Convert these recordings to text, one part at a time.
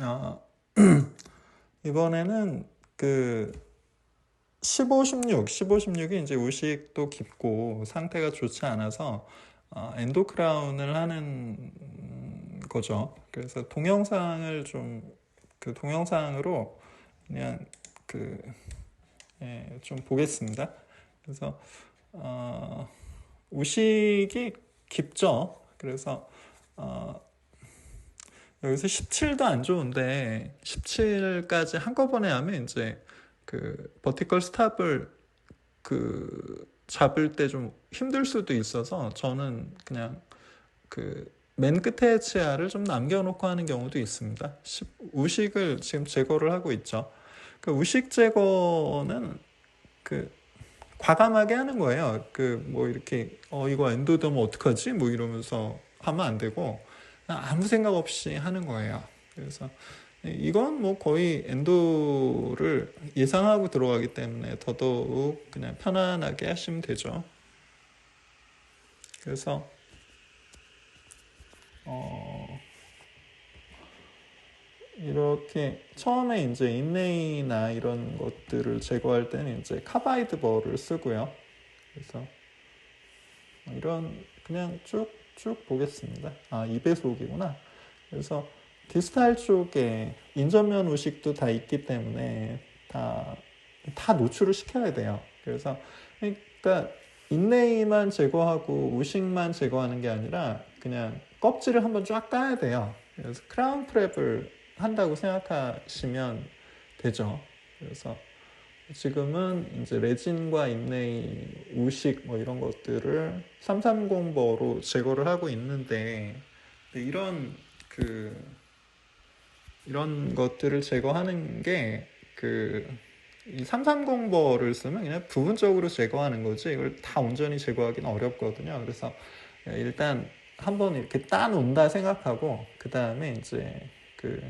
아, 이번에는 그 15, 16, 15, 16이 이제 우식도 깊고 상태가 좋지 않아서 엔도크라운을 하는 거죠. 그래서 동영상을 그 동영상으로 그냥 그, 좀 보겠습니다. 그래서 어, 우식이 깊죠. 그래서 어, 여기서 17도 안 좋은데 17까지 한꺼번에 하면 이제 그 버티컬 스탑을 잡을 때 좀 힘들 수도 있어서 저는 그냥 그 맨 끝에 치아를 좀 남겨놓고 하는 경우도 있습니다. 우식을 지금 제거를 하고 있죠. 그 우식 제거는 그 과감하게 하는 거예요. 그 뭐 이렇게 이거 엔도더면 어떡하지? 뭐 이러면서 하면 안 되고 아무 생각 없이 하는 거예요. 그래서 이건 뭐 거의 엔도를 예상하고 들어가기 때문에 더더욱 그냥 편안하게 하시면 되죠. 그래서 어, 이렇게 처음에 이제 인레이나 이런 것들을 제거할 때는 이제 카바이드 벌을 쓰고요. 그래서 이런 그냥 쭉쭉 보겠습니다. 2배속이구나. 그래서 디스탈 쪽에 인전면 우식도 다 있기 때문에 다 노출을 시켜야 돼요. 그래서 그러니까 인레이만 제거하고 우식만 제거하는 게 아니라 그냥 껍질을 한번 쫙 까야 돼요. 그래서 크라운 프랩을 한다고 생각하시면 되죠. 그래서 지금은 이제 레진과 인레이, 우식 뭐 이런 것들을 330버로 제거를 하고 있는데 그 이런 것들을 제거하는 게 이 330버를 쓰면 그냥 부분적으로 제거하는 거지 이걸 다 온전히 제거하기는 어렵거든요. 그래서 일단 한번 이렇게 따놓는다 생각하고 그 다음에 이제 그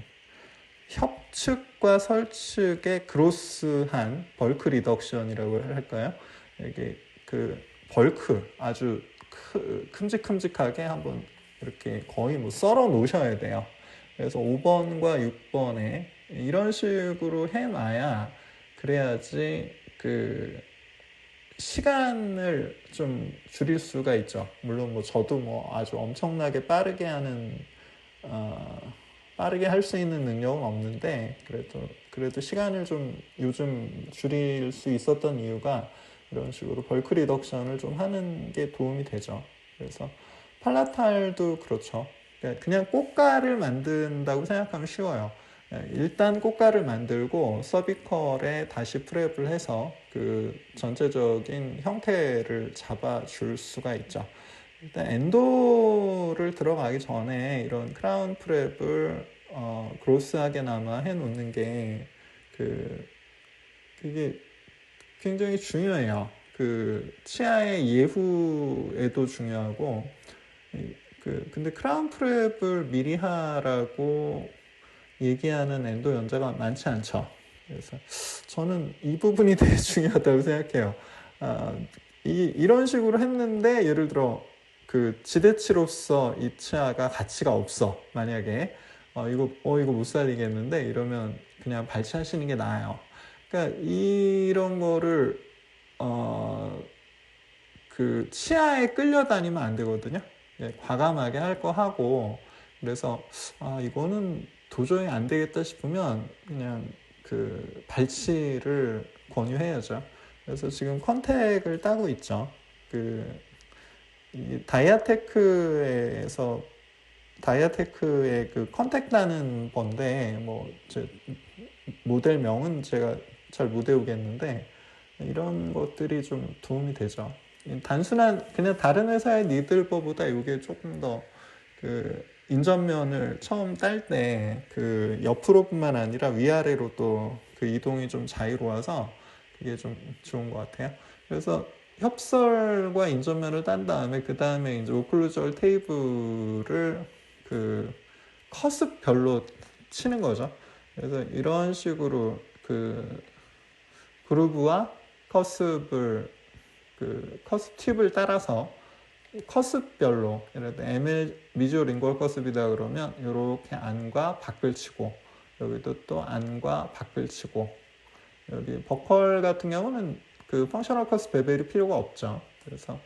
협측과 설측의 그로스한 벌크 리덕션이라고 할까요? 이게 그 벌크 아주 큼직큼직하게 한번 이렇게 거의 뭐 썰어 놓으셔야 돼요. 그래서 5번과 6번에 이런 식으로 해놔야 그래야지 그 시간을 좀 줄일 수가 있죠. 물론 뭐 저도 뭐 아주 엄청나게 빠르게 할 수 있는 능력은 없는데 그래도 시간을 좀 요즘 줄일 수 있었던 이유가 이런 식으로 벌크 리덕션을 좀 하는 게 도움이 되죠. 그래서 팔라탈도 그렇죠. 그냥 꽃가를 만든다고 생각하면 쉬워요. 일단 꽃가를 만들고 서비컬에 다시 프랩을 해서 그 전체적인 형태를 잡아줄 수가 있죠. 일단 엔도를 들어가기 전에 이런 크라운 프랩을 그로스하게나마 해놓는 게 그게 굉장히 중요해요. 그 치아의 예후에도 중요하고 근데 크라운 프랩을 미리 하라고 얘기하는 엔도 연자가 많지 않죠. 그래서 저는 이 부분이 되게 중요하다고 생각해요. 이런 식으로 했는데 예를 들어 그 지대치로서 이 치아가 가치가 없어. 만약에 이거 못 살리겠는데 이러면 그냥 발치하시는 게 나아요. 그러니까 이런 거를 그 치아에 끌려다니면 안 되거든요. 과감하게 할 거 하고 그래서 이거는 도저히 안 되겠다 싶으면 그냥 그 발치를 권유해야죠. 그래서 지금 컨택을 따고 있죠. 이 다이아테크의 그 컨택 따는 건데 모델명은 제가 잘 못 외우겠는데 이런 것들이 좀 도움이 되죠. 단순한 그냥 다른 회사의 니들버보다 이게 조금 더 그 인전면을 처음 딸 때 그 옆으로뿐만 아니라 위아래로 또 그 이동이 좀 자유로워서 그게 좀 좋은 것 같아요. 그래서 협설과 인전면을 딴 다음에 그 다음에 이제 오클루절 테이블을 그 커스별로 치는 거죠. 그래서 이런 식으로 그 그루브와 커스브를 커스 팁을 따라서 커스별로 예를 들어 ML 미지오 링골 커스이다 그러면 이렇게 안과 밖을 치고 여기도 또 안과 밖을 치고, 여기 버컬 같은 경우는 그 펑셔널 커스 베벨이 필요가 없죠. 그래서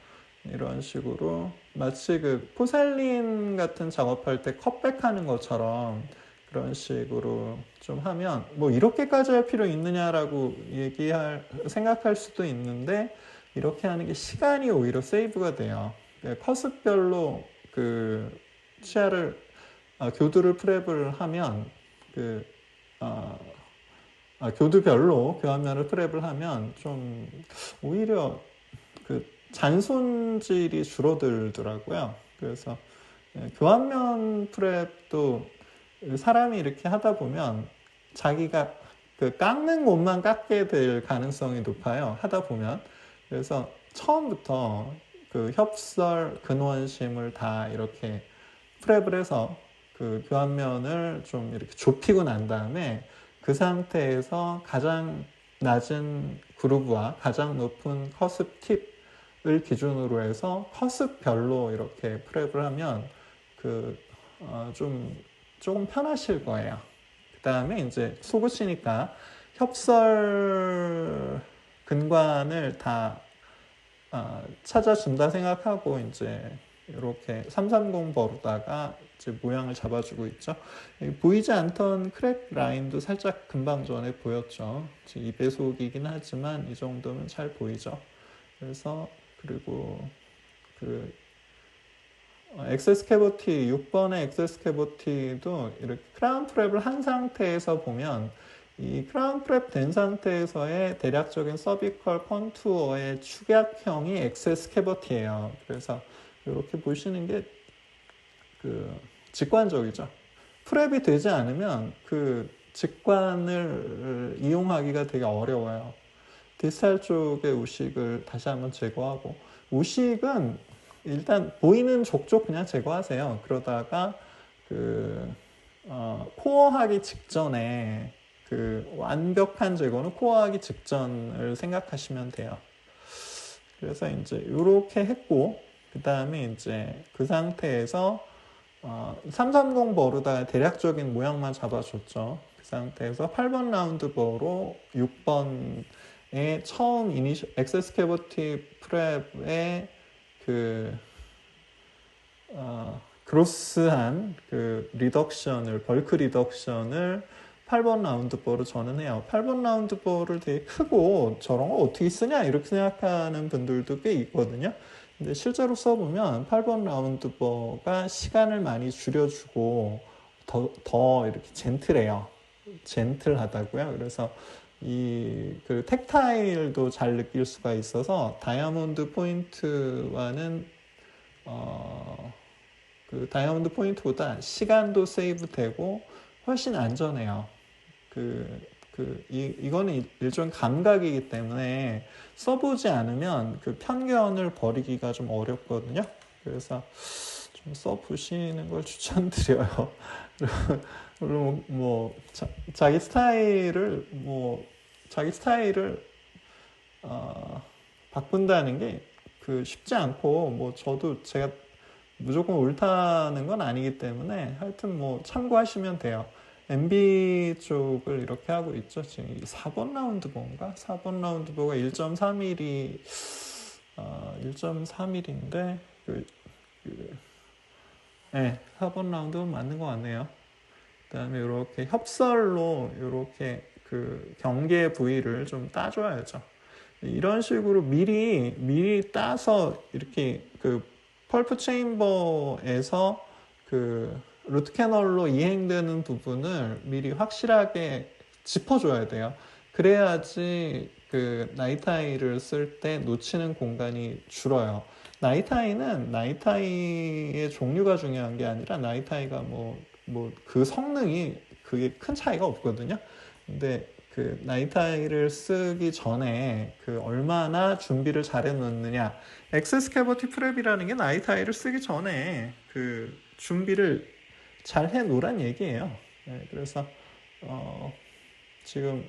이런 식으로 마치 그 포셀린 같은 작업할 때 컷백하는 것처럼 그런 식으로 좀 하면 뭐 이렇게까지 할 필요 있느냐라고 생각할 수도 있는데, 이렇게 하는 게 시간이 오히려 세이브가 돼요. 컷별로 그 치아를 교두를 프랩을 하면 그 교두별로 교환면을 프랩을 하면 좀 오히려 그 잔손질이 줄어들더라고요. 그래서 교환면 프랩도 사람이 이렇게 하다 보면 자기가 그 깎는 곳만 깎게 될 가능성이 높아요. 하다 보면. 그래서 처음부터 그 협설, 근원심을 다 이렇게 프랩을 해서 그 교환면을 좀 이렇게 좁히고 난 다음에 그 상태에서 가장 낮은 그루브와 가장 높은 커습 팁을 기준으로 해서 커습별로 이렇게 프랩을 하면 조금 편하실 거예요. 그 다음에 이제 속으시니까 협설 근관을 다 찾아준다 생각하고 이제 이렇게 330버로다가 이제 모양을 잡아주고 있죠. 보이지 않던 크랙 라인도 살짝 금방 전에 보였죠. 2배속이긴 하지만 이 정도면 잘 보이죠. 그래서 그리고 그 엑세스 캐버티 6번의 엑세스 캐버티도 이렇게 크라운 프랩을 한 상태에서 보면 이 크라운 프랩 된 상태에서의 대략적인 서비컬 컨투어의 축약형이 엑세스 캐버티예요. 그래서 이렇게 보시는 게 그 직관적이죠. 프랩이 되지 않으면 그 직관을 이용하기가 되게 어려워요. 디스탈 쪽의 우식을 다시 한번 제거하고, 우식은 일단 보이는 족족 그냥 제거하세요. 그러다가 코어하기 직전에 그 완벽한 제거는 코어하기 직전을 생각하시면 돼요. 그래서 이제 이렇게 했고, 그 다음에 이제 그 상태에서 330 버로다가 대략적인 모양만 잡아줬죠. 그 상태에서 8번 라운드 버로 6번의 처음 엑세스 캐버티 프랩의 그로스한 그 리덕션을, 벌크 리덕션을 8번 라운드 버로 저는 해요. 8번 라운드 버를 되게 크고 저런 거 어떻게 쓰냐 이렇게 생각하는 분들도 꽤 있거든요. 근데 실제로 써보면 8번 라운드 버가 시간을 많이 줄여주고 더 이렇게 젠틀해요. 젠틀하다고요. 그래서 그 텍타일도 잘 느낄 수가 있어서 다이아몬드 포인트와는 그 다이아몬드 포인트보다 시간도 세이브 되고 훨씬 안전해요. 이거는 일종의 감각이기 때문에 써보지 않으면 그 편견을 버리기가 좀 어렵거든요. 그래서 좀 써보시는 걸 추천드려요. 물론 자기 스타일을 바꾼다는 게 쉽지 않고, 저도 제가 무조건 옳다는 건 아니기 때문에 하여튼 참고하시면 돼요. MB 쪽을 이렇게 하고 있죠. 지금 4번 라운드 버인가? 4번 라운드 버가 1.3mm 1.3mm인데 네, 4번 라운드 맞는 것 같네요. 그 다음에 이렇게 협설로 이렇게 그 경계 부위를 좀 따줘야죠. 이런 식으로 미리 따서 이렇게 그 펄프 체인버에서 그 루트 캐널로 이행되는 부분을 미리 확실하게 짚어줘야 돼요. 그래야지 그 나이타이를 쓸 때 놓치는 공간이 줄어요. 나이타이는 나이타이의 종류가 중요한 게 아니라 나이타이가 그 성능이 그게 큰 차이가 없거든요. 근데 그 나이타이를 쓰기 전에 그 얼마나 준비를 잘 해놓느냐. 엑세스 캐버티 프랩이라는 게 나이타이를 쓰기 전에 그 준비를 잘 해놓으란 얘기예요. 네, 그래서 지금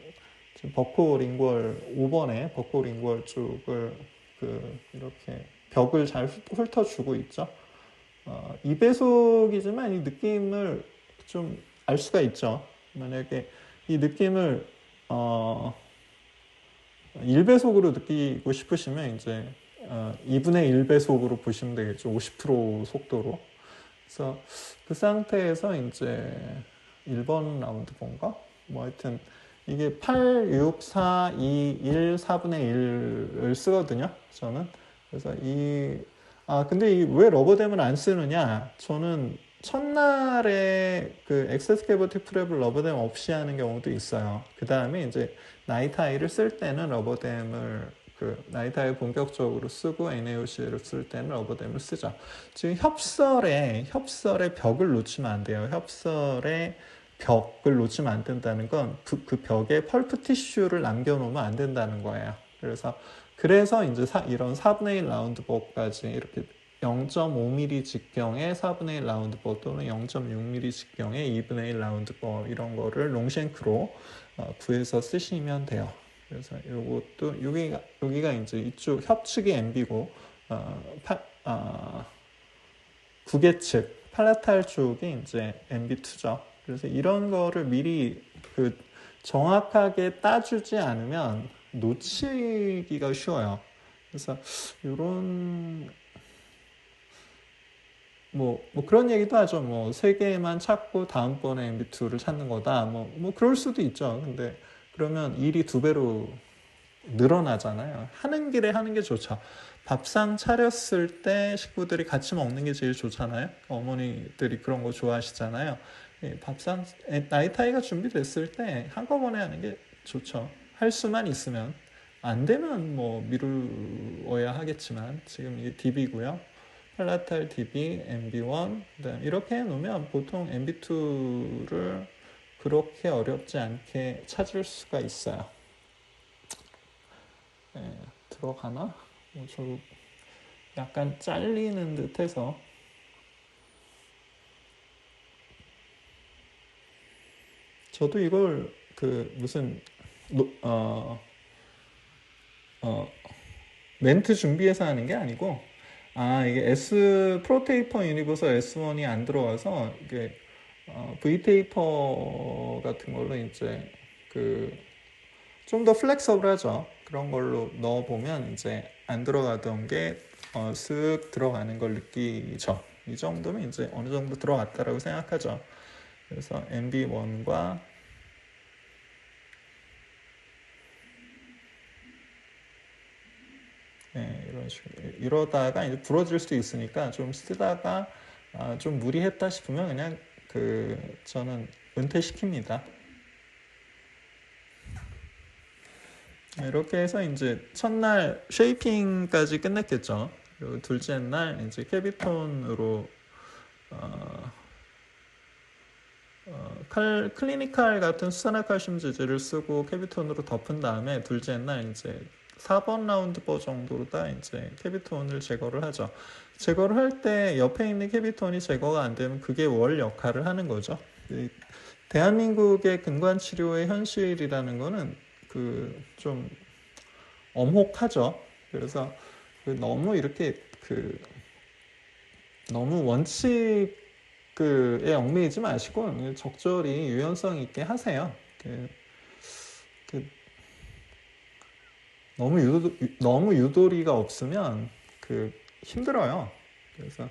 버코 링궐 5번에 버코 링궐 쪽을 이렇게 벽을 잘 훑어주고 있죠. 2배속이지만 이 느낌을 좀 알 수가 있죠. 만약에 이 느낌을 1배속으로 느끼고 싶으시면 이제 2분의 1배속으로 보시면 되겠죠. 50% 속도로. 그래서 그 상태에서 이제 1번 라운드 본가? 뭐 하여튼 이게 8, 6, 4, 2, 1, 4분의 1을 쓰거든요. 저는. 그래서 근데 왜 러버댐을 안 쓰느냐? 저는 첫날에 그 액세스 캐버티 프랩을 러버댐 없이 하는 경우도 있어요. 그 다음에 이제 나이트 아이를 쓸 때는 러버댐을 나이트 아이 본격적으로 쓰고 NaOC를 쓸 때는 러버댐을 쓰죠. 지금 협설에 벽을 놓치면 안 돼요. 협설에 벽을 놓치면 안 된다는 건 그 벽에 펄프 티슈를 남겨놓으면 안 된다는 거예요. 그래서 이제 이런 4분의 1 라운드 버까지 이렇게 0.5mm 직경의 4분의 1 라운드 버 또는 0.6mm 직경의 2분의 1 라운드 버 이런 거를 롱쉔크로 구해서 쓰시면 돼요. 그래서 이것도 여기가 이제 이쪽 협측이 MB고 구개측 팔라탈 쪽이 이제 MB2죠. 그래서 이런 거를 미리 정확하게 따주지 않으면 놓치기가 쉬워요. 그래서 이런 뭐 그런 얘기도 하죠. 뭐 3개만 찾고 다음번에 MB2를 찾는 거다. 뭐 그럴 수도 있죠. 근데 그러면 일이 2배로 늘어나잖아요. 하는 길에 하는 게 좋죠. 밥상 차렸을 때 식구들이 같이 먹는 게 제일 좋잖아요. 어머니들이 그런 거 좋아하시잖아요. 밥상 나이타이가 준비됐을 때 한꺼번에 하는 게 좋죠. 할 수만 있으면. 안 되면 뭐 미루어야 하겠지만 지금 이게 DB고요. 팔라탈 DB, MB1 그다음 이렇게 해놓으면 보통 MB2를 그렇게 어렵지 않게 찾을 수가 있어요. 들어가나? 저 약간 잘리는 듯해서 저도 이걸 무슨 멘트 준비해서 하는 게 아니고 이게 S 프로테이퍼 유니버설 S1이 안 들어가서 이게 V테이퍼 같은 걸로 이제 좀 더 플렉서블하죠. 그런 걸로 넣어보면 이제 안 들어가던 게 쓱 들어가는 걸 느끼죠. 이 정도면 이제 어느 정도 들어갔다라고 생각하죠. 그래서 MB1과 이런 식으로 이러다가 이제 부러질 수도 있으니까 좀 쓰다가 좀 무리했다 싶으면 그냥 저는 은퇴시킵니다. 이렇게 해서 이제 첫날 쉐이핑까지 끝냈겠죠. 그리고 둘째 날 이제 캐비톤으로 클리니칼 같은 수산화칼슘 제제를 쓰고 캐비톤으로 덮은 다음에 둘째 날 이제 4번 라운드 버 정도로다 이제 캐비톤을 제거를 하죠. 제거를 할 때 옆에 있는 캐비톤이 제거가 안 되면 그게 월 역할을 하는 거죠. 대한민국의 근관 치료의 현실이라는 거는 좀 엄혹하죠. 그래서 너무 이렇게 너무 원칙에 얽매이지 마시고 적절히 유연성 있게 하세요. 너무 유도리가 없으면 힘들어요. 그래서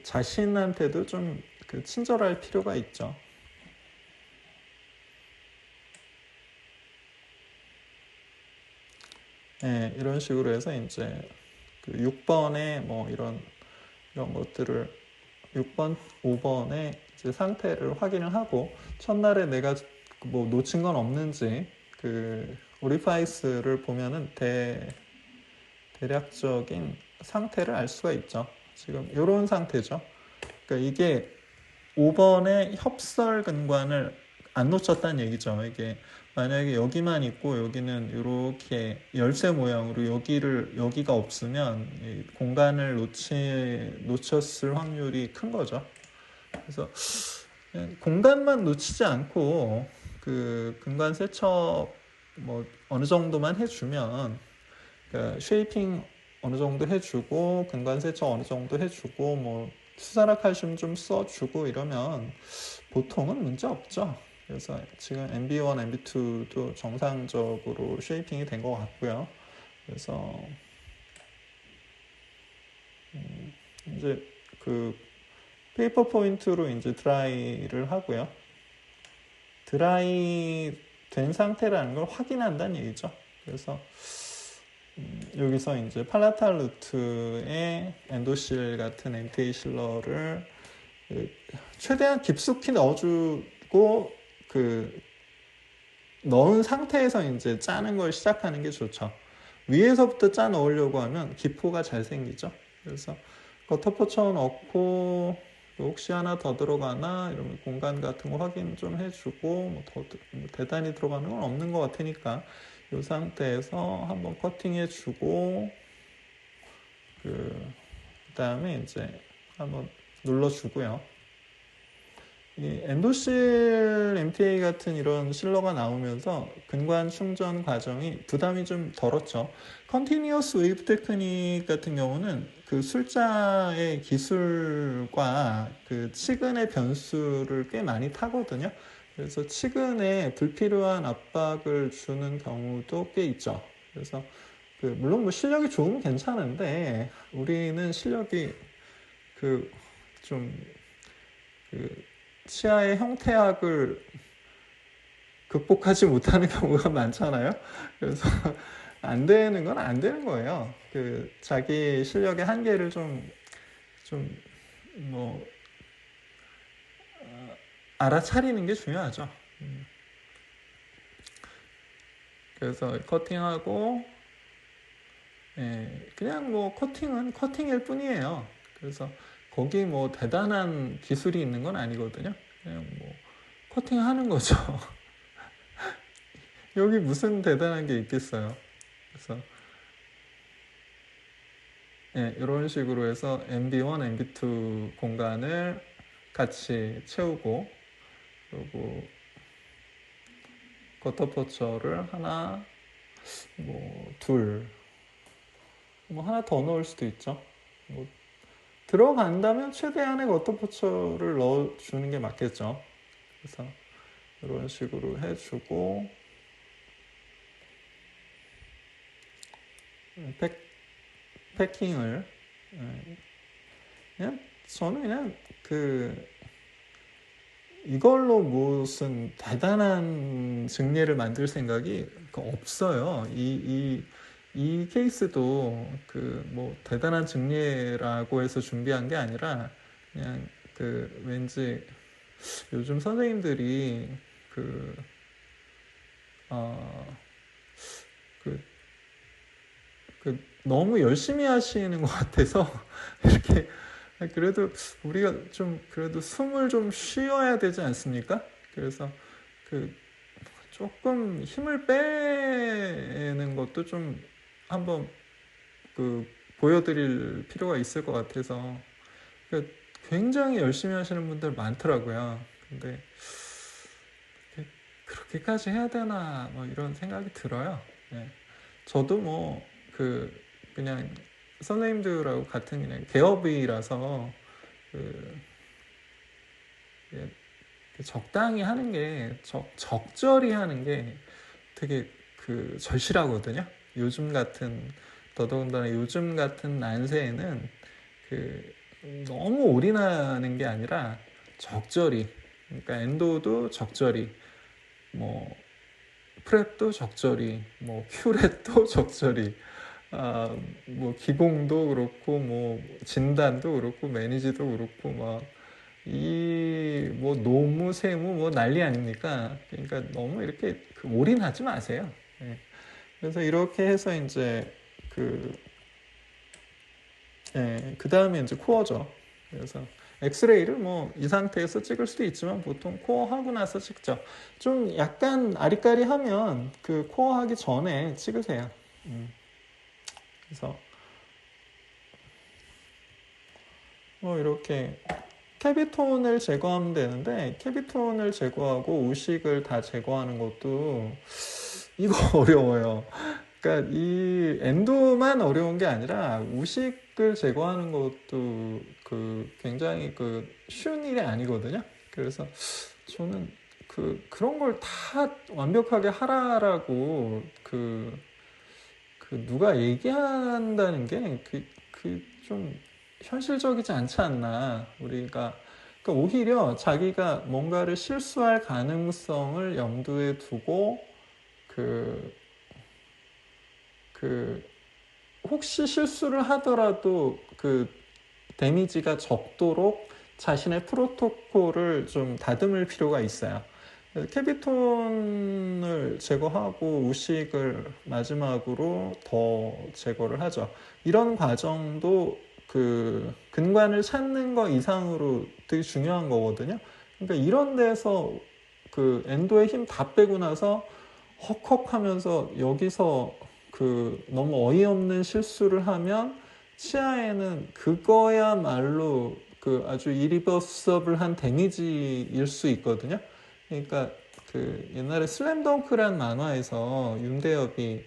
자신한테도 좀 친절할 필요가 있죠. 네, 이런 식으로 해서 이제 6번에 뭐 이런 것들을 6번, 5번에 이제 상태를 확인을 하고 첫날에 내가 뭐 놓친 건 없는지 오리파이스를 보면은 대략적인 상태를 알 수가 있죠. 지금 이런 상태죠. 그러니까 이게 5번의 협설 근관을 안 놓쳤다는 얘기죠. 이게 만약에 여기만 있고 여기는 이렇게 열쇠 모양으로 여기가 없으면 공간을 놓쳤을 확률이 큰 거죠. 그래서 공간만 놓치지 않고 근관 세척 뭐 어느 정도만 해주면 그러니까 쉐이핑 어느 정도 해주고 근관 세척 어느 정도 해주고 뭐 수산화칼슘 좀 써주고 이러면 보통은 문제 없죠. 그래서 지금 MB1, MB2도 정상적으로 쉐이핑이 된 것 같고요. 그래서 이제 그 페이퍼 포인트로 이제 드라이를 하고요. 드라이 된 상태라는 걸 확인한다는 얘기죠. 그래서 여기서 이제 팔라탈 루트에 엔도실 같은 MTA 실러를 최대한 깊숙이 넣어주고 그 넣은 상태에서 이제 짜는 걸 시작하는 게 좋죠. 위에서부터 짜 넣으려고 하면 기포가 잘 생기죠. 그래서 버터포처 넣고 혹시 하나 더 들어가나 이러면 공간 같은 거 확인 좀 해주고 뭐 대단히 들어가는 건 없는 것 같으니까 이 상태에서 한번 커팅해주고 그 다음에 이제 한번 눌러주고요. 이 엔도실 MTA 같은 이런 실러가 나오면서 근관 충전 과정이 부담이 좀 덜었죠. 컨티니어스 웨이브 테크닉 같은 경우는 그 술자의 기술과 그 치근의 변수를 꽤 많이 타거든요. 그래서 치근에 불필요한 압박을 주는 경우도 꽤 있죠. 그래서 물론 뭐 실력이 좋으면 괜찮은데 우리는 실력이 치아의 형태학을 극복하지 못하는 경우가 많잖아요. 그래서 안 되는 건 안 되는 거예요. 자기 실력의 한계를 알아차리는 게 중요하죠. 그래서 커팅하고, 그냥 뭐 커팅은 커팅일 뿐이에요. 그래서 거기 뭐 대단한 기술이 있는 건 아니거든요. 그냥 뭐 커팅하는 거죠. 여기 무슨 대단한 게 있겠어요. 그래서 이런 식으로 해서 MB1, MB2 공간을 같이 채우고 그리고 커터포처를 하나, 둘, 하나 더 넣을 수도 있죠. 들어간다면 최대한의 커터포처를 넣어주는 게 맞겠죠. 그래서 이런 식으로 해주고 패킹을 저는 그냥 이걸로 무슨 대단한 증례를 만들 생각이 없어요. 이 케이스도 뭐 대단한 증례라고 해서 준비한 게 아니라 그냥 왠지 요즘 선생님들이 너무 열심히 하시는 것 같아서 이렇게 그래도 우리가 좀 그래도 숨을 좀 쉬어야 되지 않습니까? 그래서 조금 힘을 빼는 것도 좀 한번 보여드릴 필요가 있을 것 같아서 굉장히 열심히 하시는 분들 많더라고요. 근데 그렇게까지 해야 되나 뭐 이런 생각이 들어요. 저도 그냥 선생님들하고 같은 그냥 개업이라서 적당히 하는 게 적절히 하는 게 되게 절실하거든요. 더더군다나 요즘 같은 난세에는 너무 올인하는 게 아니라 적절히, 그러니까 엔도도 적절히, 프랩도 적절히, 큐렛도 적절히, 기공도 그렇고, 진단도 그렇고, 매니지도 그렇고, 노무, 세무, 난리 아닙니까? 그러니까 너무 이렇게 올인하지 마세요. 그래서 이렇게 해서 이제 그 다음에 이제 코어죠. 그래서 엑스레이를 이 상태에서 찍을 수도 있지만 보통 코어 하고 나서 찍죠. 좀 약간 아리까리하면 코어 하기 전에 찍으세요. 그래서 이렇게 캐비톤을 제거하면 되는데 캐비톤을 제거하고 우식을 다 제거하는 것도 이거 어려워요. 그러니까 이 엔도만 어려운 게 아니라 우식을 제거하는 것도 굉장히 쉬운 일이 아니거든요. 그래서 저는 그런 걸 다 완벽하게 하라라고 누가 얘기한다는 게 좀 현실적이지 않지 않나. 우리가 그러니까 오히려 자기가 뭔가를 실수할 가능성을 염두에 두고 그 혹시 실수를 하더라도 데미지가 적도록 자신의 프로토콜을 좀 다듬을 필요가 있어요. 캐비톤을 제거하고 우식을 마지막으로 더 제거를 하죠. 이런 과정도 근관을 찾는 거 이상으로 되게 중요한 거거든요. 그러니까 이런 데서 엔도에 힘 다 빼고 나서 헉헉하면서 여기서 너무 어이없는 실수를 하면 치아에는 그거야말로 아주 이리버서블한 데미지일 수 있거든요. 그러니까 옛날에 슬램덩크란 만화에서 윤대엽이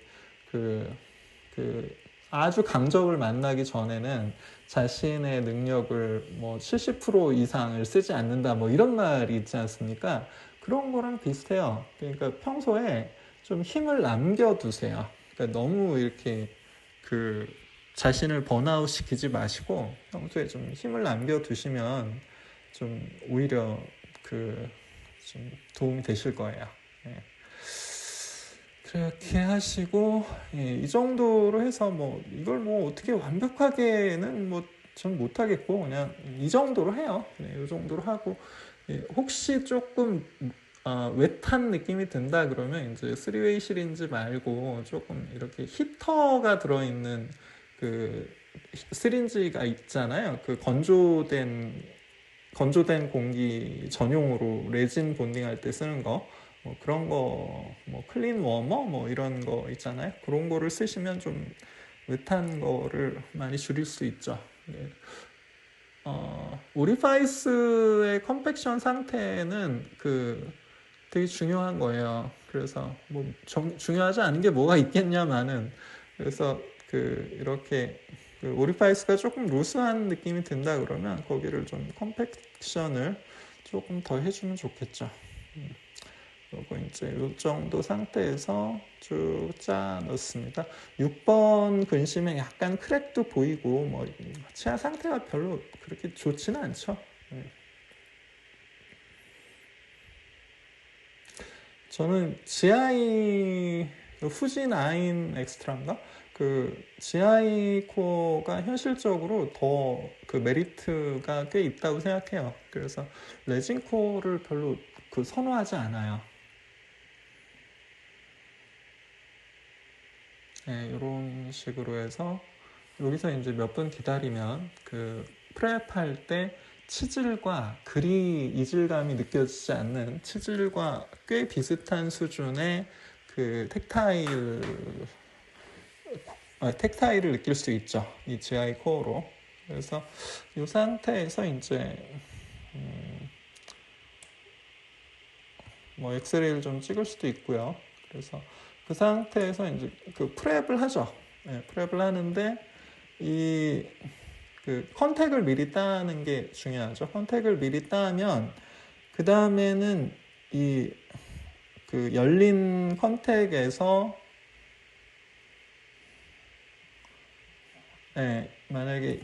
아주 강적을 만나기 전에는 자신의 능력을 뭐 70% 이상을 쓰지 않는다 뭐 이런 말이 있지 않습니까? 그런 거랑 비슷해요. 그러니까 평소에 좀 힘을 남겨두세요. 그러니까 너무 이렇게 자신을 번아웃 시키지 마시고 평소에 좀 힘을 남겨두시면 좀 오히려 좀 도움이 되실 거예요. 예. 그렇게 하시고 이 정도로 해서 뭐 이걸 뭐 어떻게 완벽하게는 뭐 전 못하겠고 그냥 이 정도로 해요. 이 정도로 하고 혹시 조금 웨트한 느낌이 든다 그러면 이제 3웨이 시린지 말고 조금 이렇게 히터가 들어있는 시린지가 있잖아요. 건조된 공기 전용으로 레진 본딩할 때 쓰는 거, 뭐 그런 거, 뭐 클린 워머 뭐 이런 거 있잖아요. 그런 거를 쓰시면 좀 웨트한 거를 많이 줄일 수 있죠. 네. 오리파이스의 컴팩션 상태는 되게 중요한 거예요. 그래서 뭐 중요하지 않은 게 뭐가 있겠냐마는 그래서 이렇게 오리파이스가 조금 루스한 느낌이 든다 그러면 거기를 좀 컴팩션을 조금 더 해주면 좋겠죠. 그리고 이제 이 정도 상태에서 쭉 짜 넣습니다. 6번 근심에 약간 크랙도 보이고 뭐 치아 상태가 별로 그렇게 좋지는 않죠. 저는 GI 후진 아인 엑스트라인가? GI 코어가 현실적으로 더 메리트가 꽤 있다고 생각해요. 그래서 레진 코어를 별로 선호하지 않아요. 네, 이런 식으로 해서 여기서 이제 몇 분 기다리면 프랩할 때 치질과 그리 이질감이 느껴지지 않는 치질과 꽤 비슷한 수준의 텍타일을 느낄 수 있죠. 이 GI 코어로. 그래서 이 상태에서 이제 뭐 엑스레이를 좀 찍을 수도 있고요. 그래서 그 상태에서 이제 프랩을 하죠. 네, 프랩을 하는데 컨택을 미리 따는 게 중요하죠. 컨택을 미리 따면 그 다음에는 열린 컨택에서 만약에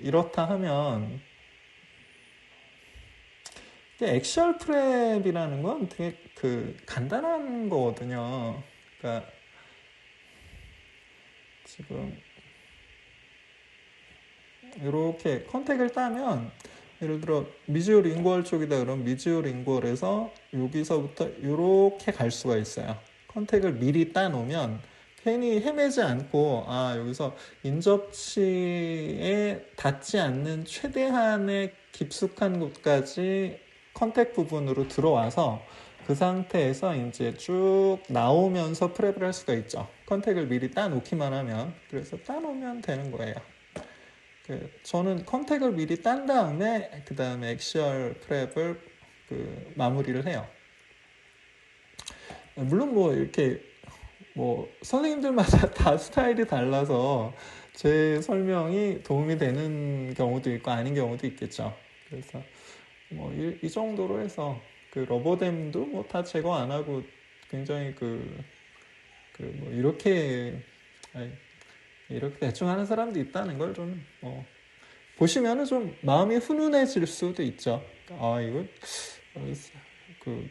이렇다 하면 액시얼 프랩이라는 건 되게 간단한 거거든요. 그러니까 지금 이렇게 컨택을 따면 예를 들어 미지오 링구얼 쪽이다 그러면 미지오 링구얼에서 여기서부터 이렇게 갈 수가 있어요. 컨택을 미리 따놓으면 괜히 헤매지 않고 여기서 인접치에 닿지 않는 최대한의 깊숙한 곳까지 컨택 부분으로 들어와서 그 상태에서 이제 쭉 나오면서 프랩을 할 수가 있죠. 컨택을 미리 따놓기만 하면. 그래서 따놓으면 되는 거예요. 저는 컨택을 미리 딴 다음에 그 다음에 액시얼 프랩을 마무리를 해요. 물론 뭐 이렇게 뭐 선생님들마다 다 스타일이 달라서 제 설명이 도움이 되는 경우도 있고 아닌 경우도 있겠죠. 그래서 뭐 이 정도로 해서 그 러버댐도 뭐 다 제거 안 하고 굉장히 뭐 이렇게 대충 하는 사람도 있다는 걸 좀 보시면은 좀 마음이 훈훈해질 수도 있죠. 아, 이거 그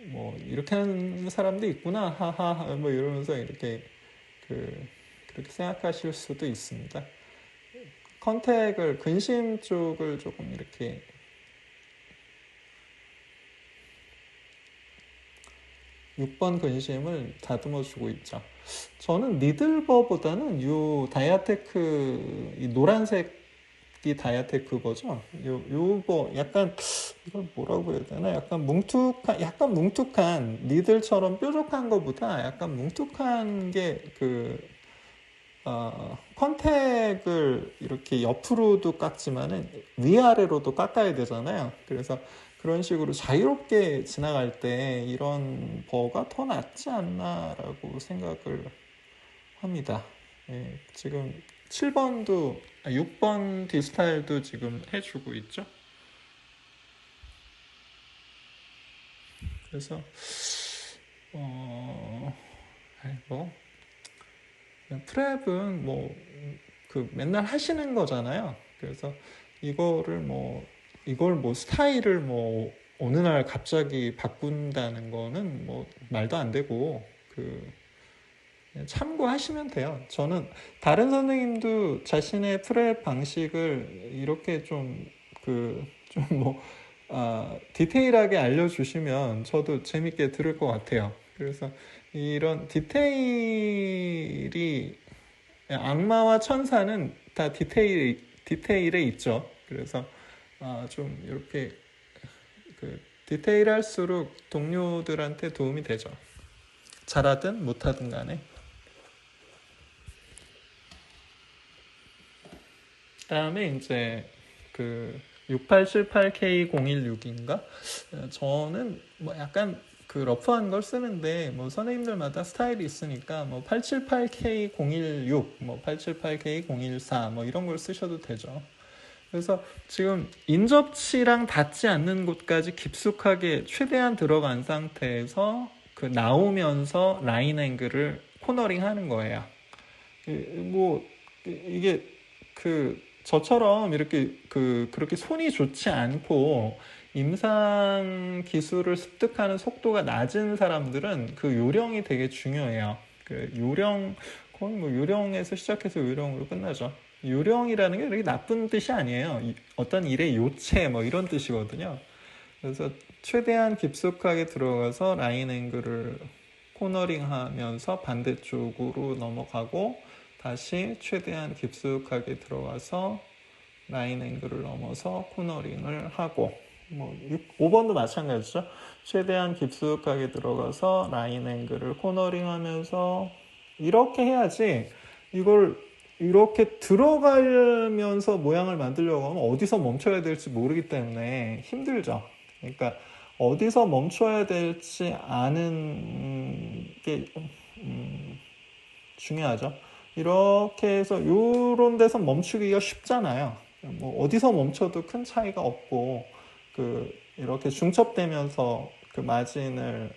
뭐 이렇게 하는 사람도 있구나, 하하, 뭐 이러면서 그렇게 생각하실 수도 있습니다. 컨택을 근심 쪽을 조금 이렇게 6번 근심을 다듬어주고 있죠. 저는 니들버보다는 이 노란색이 다이아테크버죠. 요거 약간 이걸 뭐라고 해야 되나? 약간 뭉툭한 니들처럼 뾰족한 것보다 약간 뭉툭한 게 컨택을 이렇게 옆으로도 깎지만은 위아래로도 깎아야 되잖아요. 그래서 그런 식으로 자유롭게 지나갈 때 이런 버가 더 낫지 않나라고 생각을 합니다. 예, 지금 6번 디스타일도 지금 해주고 있죠. 그래서 뭐 프랩은 맨날 하시는 거잖아요. 그래서 이걸 뭐 스타일을 뭐 어느 날 갑자기 바꾼다는 거는 뭐 말도 안 되고 참고하시면 돼요. 저는 다른 선생님도 자신의 프랩 방식을 이렇게 디테일하게 알려주시면 저도 재밌게 들을 것 같아요. 그래서 이런 디테일이 악마와 천사는 다 디테일에 있죠. 그래서 좀 이렇게 디테일할수록 동료들한테 도움이 되죠. 잘하든 못하든 간에. 다음에 이제 6878K016인가? 저는 뭐 약간 러프한 걸 쓰는데 뭐 선생님들마다 스타일이 있으니까 뭐 878K016, 뭐 878K014 뭐 이런 걸 쓰셔도 되죠. 그래서 지금 인접치랑 닿지 않는 곳까지 깊숙하게 최대한 들어간 상태에서 나오면서 라인 앵글을 코너링 하는 거예요. 뭐 이게 저처럼 이렇게 그렇게 손이 좋지 않고 임상 기술을 습득하는 속도가 낮은 사람들은 요령이 되게 중요해요. 거의 뭐 요령에서 시작해서 요령으로 끝나죠. 요령이라는 게 그렇게 나쁜 뜻이 아니에요. 어떤 일의 요체 뭐 이런 뜻이거든요. 그래서 최대한 깊숙하게 들어가서 라인 앵글을 코너링 하면서 반대쪽으로 넘어가고 다시 최대한 깊숙하게 들어가서 라인 앵글을 넘어서 코너링을 하고 5번도 마찬가지죠. 최대한 깊숙하게 들어가서 라인 앵글을 코너링 하면서 이렇게 해야지 이걸 이렇게 들어가면서 모양을 만들려고 하면 어디서 멈춰야 될지 모르기 때문에 힘들죠. 그러니까 어디서 멈춰야 될지 아는 게 중요하죠. 이렇게 해서 이런 데서 멈추기가 쉽잖아요. 뭐 어디서 멈춰도 큰 차이가 없고 이렇게 중첩되면서 마진을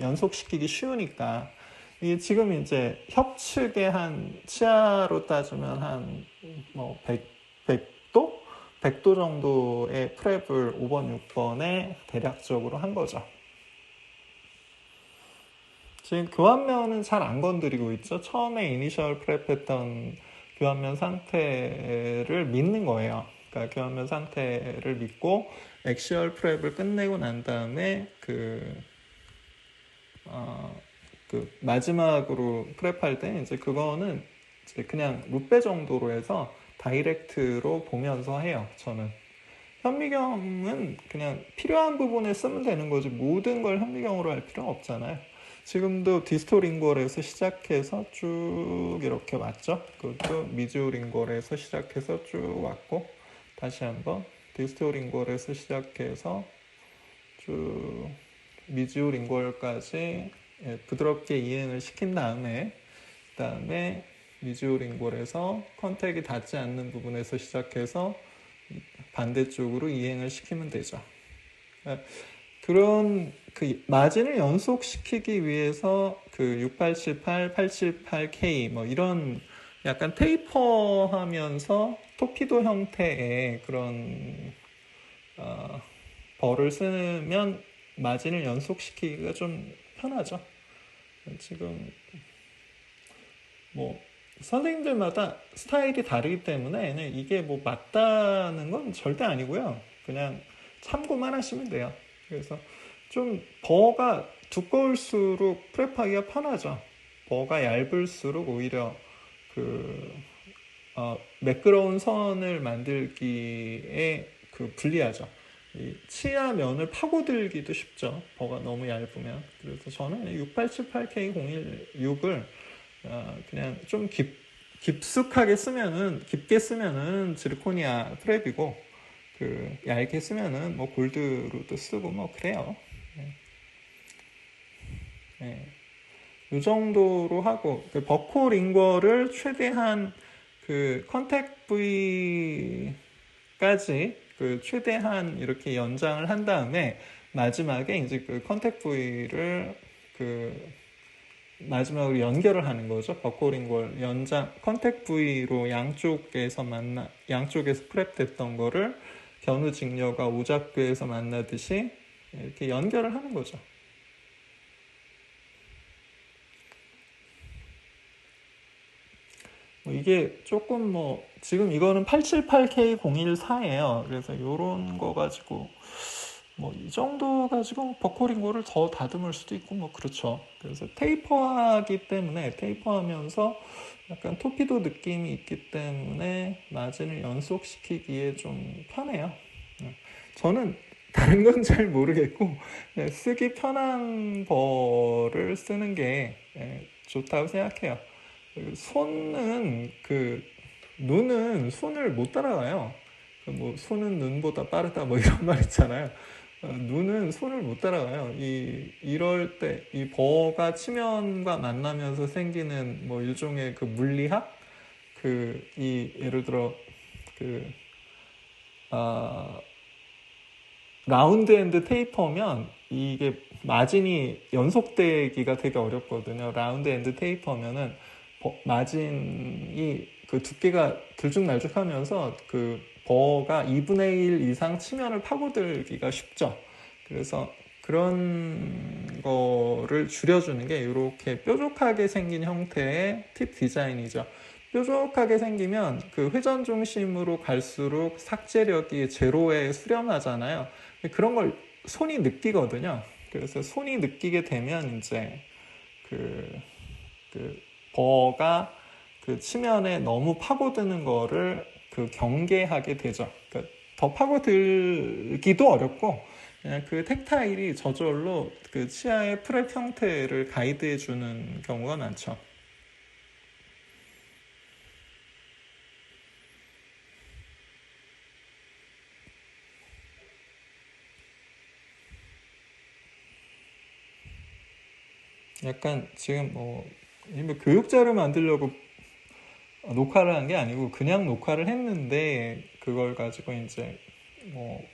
연속시키기 쉬우니까 이게 지금 이제 협측의 한 치아로 따지면 한 뭐 100도? 100도 정도의 프랩을 5번, 6번에 대략적으로 한 거죠. 지금 교환면은 잘 안 건드리고 있죠. 처음에 이니셜 프랩했던 교환면 상태를 믿는 거예요. 그러니까 교환면 상태를 믿고 엑시얼 프랩을 끝내고 난 다음에 마지막으로 프랩할 때 이제 그거는 이제 그냥 룻배 정도로 해서 다이렉트로 보면서 해요. 저는 현미경은 그냥 필요한 부분에 쓰면 되는 거지 모든 걸 현미경으로 할 필요는 없잖아요. 지금도 디스토링골에서 시작해서 쭉 이렇게 왔죠. 그것도 미주링골에서 시작해서 쭉 왔고 다시 한번 디스토링골에서 시작해서 쭉 미주링골까지 부드럽게 이행을 시킨 다음에 그다음에 미주링골에서 컨택이 닿지 않는 부분에서 시작해서 반대쪽으로 이행을 시키면 되죠. 그런 그 마진을 연속시키기 위해서 그 6878, 878K 뭐 이런 약간 테이퍼하면서 토피도 형태의 그런 벌을 쓰면 마진을 연속시키기가 좀 편하죠. 지금 뭐 선생님들마다 스타일이 다르기 때문에 이게 뭐 맞다는 건 절대 아니고요. 그냥 참고만 하시면 돼요. 그래서 좀 버가 두꺼울수록 프랩하기가 편하죠. 버가 얇을수록 오히려 그 매끄러운 선을 만들기에 그 불리하죠. 이 치아 면을 파고들기도 쉽죠. 버가 너무 얇으면. 그래서 저는 6878K016을 그냥 좀 깊숙하게 쓰면은, 깊게 쓰면은 지르코니아 프랩이고, 그 얇게 쓰면은 뭐 골드로도 쓰고 뭐 그래요. 네. 네. 이 정도로 하고, 그 버코 링거를 최대한 그 컨택 부위까지 그 최대한 이렇게 연장을 한 다음에 마지막에 이제 그 컨택 부위를 그 마지막으로 연결을 하는 거죠. 버코링걸 연장 컨택 부위로 양쪽에서 프랩됐던 거를 견우 직녀가 오잡교에서 만나듯이 이렇게 연결을 하는 거죠. 이게 조금 뭐 지금 이거는 878K014예요. 그래서 이런 거 가지고 뭐 이 정도 가지고 버커링고를 더 다듬을 수도 있고 뭐 그렇죠. 그래서 테이퍼하기 때문에 테이퍼하면서 약간 토피도 느낌이 있기 때문에 마진을 연속시키기에 좀 편해요. 저는 다른 건 잘 모르겠고 쓰기 편한 벌을 쓰는 게 좋다고 생각해요. 손은 눈은 손을 못 따라가요. 뭐 손은 눈보다 빠르다 뭐 이런 말 있잖아요. 눈은 손을 못 따라가요. 이럴 때 이 버가 치면과 만나면서 생기는 뭐 일종의 그 물리학 예를 들어 그 라운드 앤드 테이퍼면 이게 마진이 연속되기가 되게 어렵거든요. 라운드 앤드 테이퍼면은 마진이 그 두께가 들쭉날쭉하면서 그 버가 2분의 1 이상 치면을 파고들기가 쉽죠. 그래서 그런 거를 줄여주는 게 이렇게 뾰족하게 생긴 형태의 팁 디자인이죠. 뾰족하게 생기면 그 회전 중심으로 갈수록 삭제력이 제로에 수렴하잖아요. 그런 걸 손이 느끼거든요. 그래서 손이 느끼게 되면 이제 그 버가 그 치면에 너무 파고드는 거를 그 경계하게 되죠. 그러니까 더 파고들기도 어렵고 그냥 그 텍타일이 저절로 그 치아의 프랩 형태를 가이드해 주는 경우가 많죠. 약간 지금 뭐 교육자를 만들려고 녹화를 한 게 아니고 그냥 녹화를 했는데 그걸 가지고 이제 뭐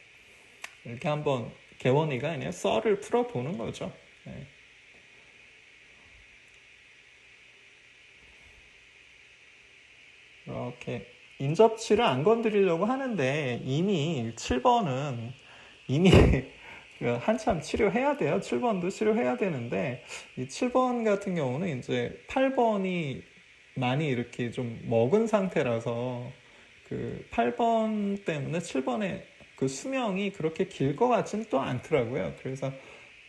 이렇게 한번 개원이가 아니라 썰을 풀어보는 거죠. 네. 이렇게 인접치를 안 건드리려고 하는데 이미 7번은 이미 한참 치료해야 돼요. 7번도 치료해야 되는데 이 7번 같은 경우는 이제 8번이 많이 이렇게 좀 먹은 상태라서 그 8번 때문에 7번의 그 수명이 그렇게 길 것 같지는 또 않더라고요. 그래서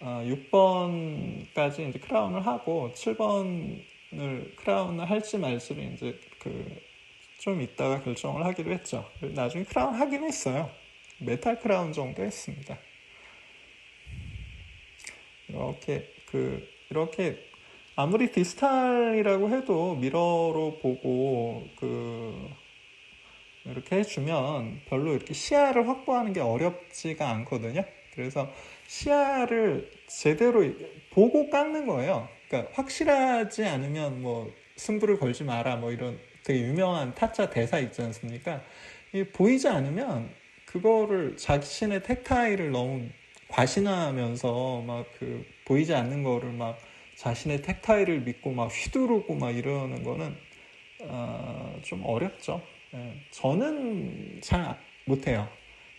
6번까지 이제 크라운을 하고 7번을 크라운을 할지 말지를 이제 좀 이따가 결정을 하기로 했죠. 나중에 크라운 하긴 했어요. 메탈 크라운 정도 했습니다. 이렇게 아무리 디스탈이라고 해도 미러로 보고 이렇게 해주면 별로 이렇게 시야를 확보하는 게 어렵지가 않거든요. 그래서 시야를 제대로 보고 깎는 거예요. 그러니까 확실하지 않으면 뭐 승부를 걸지 마라 뭐 이런 되게 유명한 타짜 대사 있지 않습니까? 보이지 않으면 그거를 자신의 택타일을 너무 과신하면서 막 보이지 않는 거를 막 자신의 택타일을 믿고 막 휘두르고 막 이러는 거는 좀 어렵죠. 예, 저는 잘 못해요.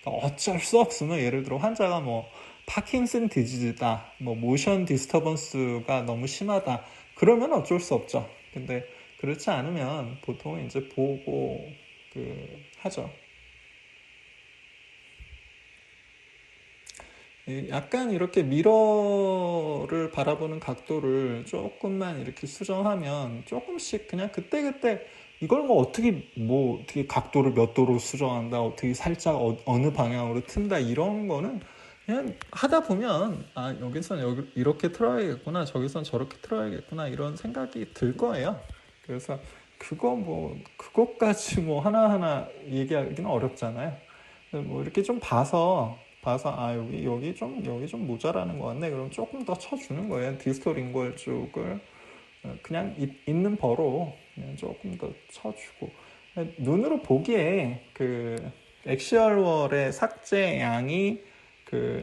그러니까 어쩔 수 없으면 예를 들어 환자가 뭐 파킨슨 디지즈다, 뭐 모션 디스터번스가 너무 심하다. 그러면 어쩔 수 없죠. 근데 그렇지 않으면 보통 이제 보고 하죠. 약간 이렇게 미러를 바라보는 각도를 조금만 이렇게 수정하면 조금씩 그냥 그때그때 이걸 뭐 어떻게 각도를 몇 도로 수정한다, 어떻게 살짝 어느 방향으로 튼다 이런 거는 그냥 하다 보면 여기선 이렇게 틀어야겠구나, 저기선 저렇게 틀어야겠구나 이런 생각이 들 거예요. 그래서 그것까지 뭐 하나하나 얘기하기는 어렵잖아요. 뭐 이렇게 좀 봐서 여기 좀 모자라는 것 같네. 그럼 조금 더 쳐주는 거예요. 디스토링걸 쪽을 그냥 있는 버로 그냥 조금 더 쳐주고, 눈으로 보기에 엑시얼월의 삭제 양이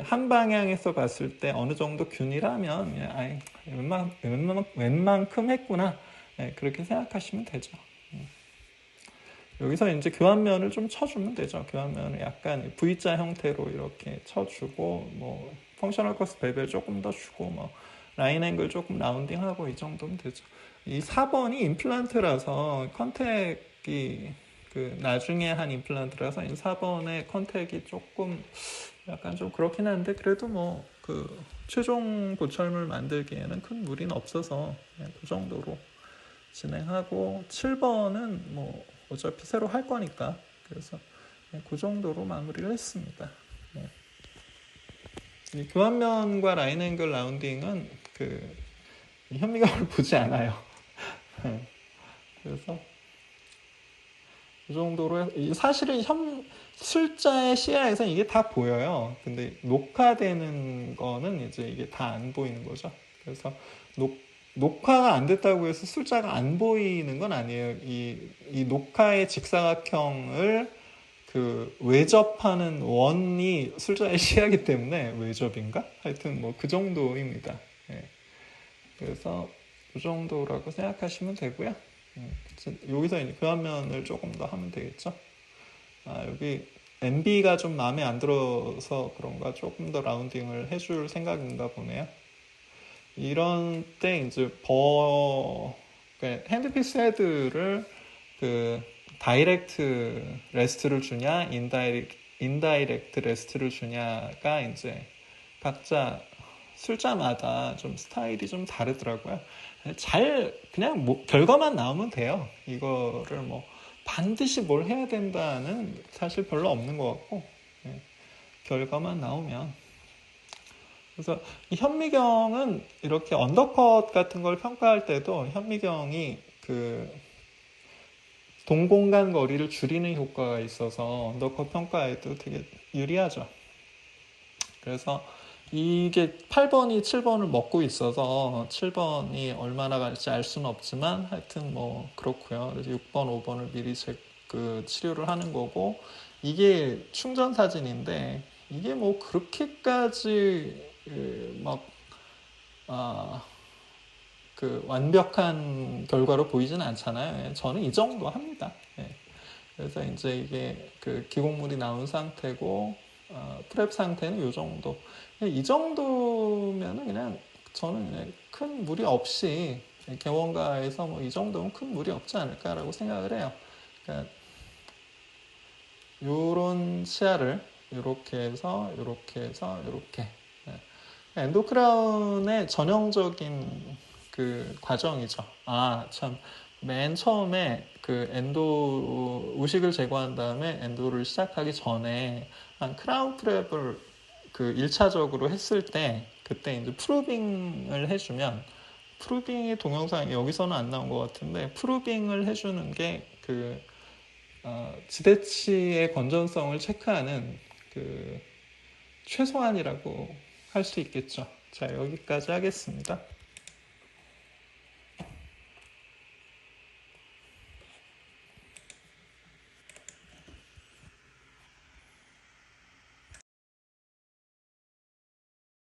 한 방향에서 봤을 때 어느 정도 균일하면 웬만큼 했구나, 그렇게 생각하시면 되죠. 여기서 이제 교환면을 좀 쳐주면 되죠. 교환면을 약간 V자 형태로 이렇게 쳐주고, 뭐 펑셔널 커스 베벨 조금 더 주고, 뭐 라인 앵글 조금 라운딩하고 이 정도면 되죠. 이 4번이 임플란트라서 컨택이 나중에 한 임플란트라서 이 4번의 컨택이 조금 약간 좀 그렇긴 한데, 그래도 뭐 최종 고철물 만들기에는 큰 무리는 없어서 그냥 그 정도로 진행하고, 7번은 뭐 어차피 새로 할 거니까 그래서 그 정도로 마무리를 했습니다. 이 교환면과 라인 앵글 라운딩은 현미경을 보지 않아요. 그래서 이 정도로 사실은 술자의 시야에서 이게 다 보여요. 근데 녹화되는 거는 이제 이게 다 안 보이는 거죠. 그래서 녹화가 안 됐다고 해서 숫자가 안 보이는 건 아니에요. 이 녹화의 직사각형을 외접하는 원이 술자의 시야이기 때문에 외접인가? 하여튼 뭐 그 정도입니다. 예. 그래서 그 정도라고 생각하시면 되고요. 여기서 이제 교환면을 조금 더 하면 되겠죠. 여기 MB가 좀 마음에 안 들어서 그런가 조금 더 라운딩을 해줄 생각인가 보네요. 이런 때 이제 핸드피스 헤드를 다이렉트 레스트를 주냐, 인다이렉트 레스트를 주냐가 이제 각자 술자마다 좀 스타일이 좀 다르더라고요. 그냥 결과만 나오면 돼요. 이거를 뭐 반드시 뭘 해야 된다는 사실 별로 없는 것 같고, 결과만 나오면. 그래서 이 현미경은 이렇게 언더컷 같은 걸 평가할 때도 현미경이 동공간 거리를 줄이는 효과가 있어서 언더컷 평가에도 되게 유리하죠. 그래서 이게 8번이 7번을 먹고 있어서 7번이 얼마나 갈지 알 수는 없지만 하여튼 뭐 그렇고요. 그래서 6번, 5번을 미리 치료를 하는 거고, 이게 충전 사진인데 이게 뭐 그렇게까지 완벽한 결과로 보이지는 않잖아요. 저는 이 정도 합니다. 그래서 이제 이게 기공물이 나온 상태고, 프랩 상태는 이 정도. 이 정도면은 그냥 저는 그냥 큰 무리 없이 개원가에서 뭐 이 정도면 큰 무리 없지 않을까라고 생각을 해요. 그러니까 요런 시야를 이렇게 해서 이렇게 엔도크라운의 전형적인 과정이죠. 참, 맨 처음에 엔도 우식을 제거한 다음에 엔도를 시작하기 전에 한 크라운 프랩을 1차적으로 했을 때, 그때 이제 프루빙을 해주면, 프루빙의 동영상이 여기서는 안 나온 것 같은데, 프루빙을 해주는 게 지대치의 건전성을 체크하는 최소한이라고 할 수 있겠죠. 자, 여기까지 하겠습니다.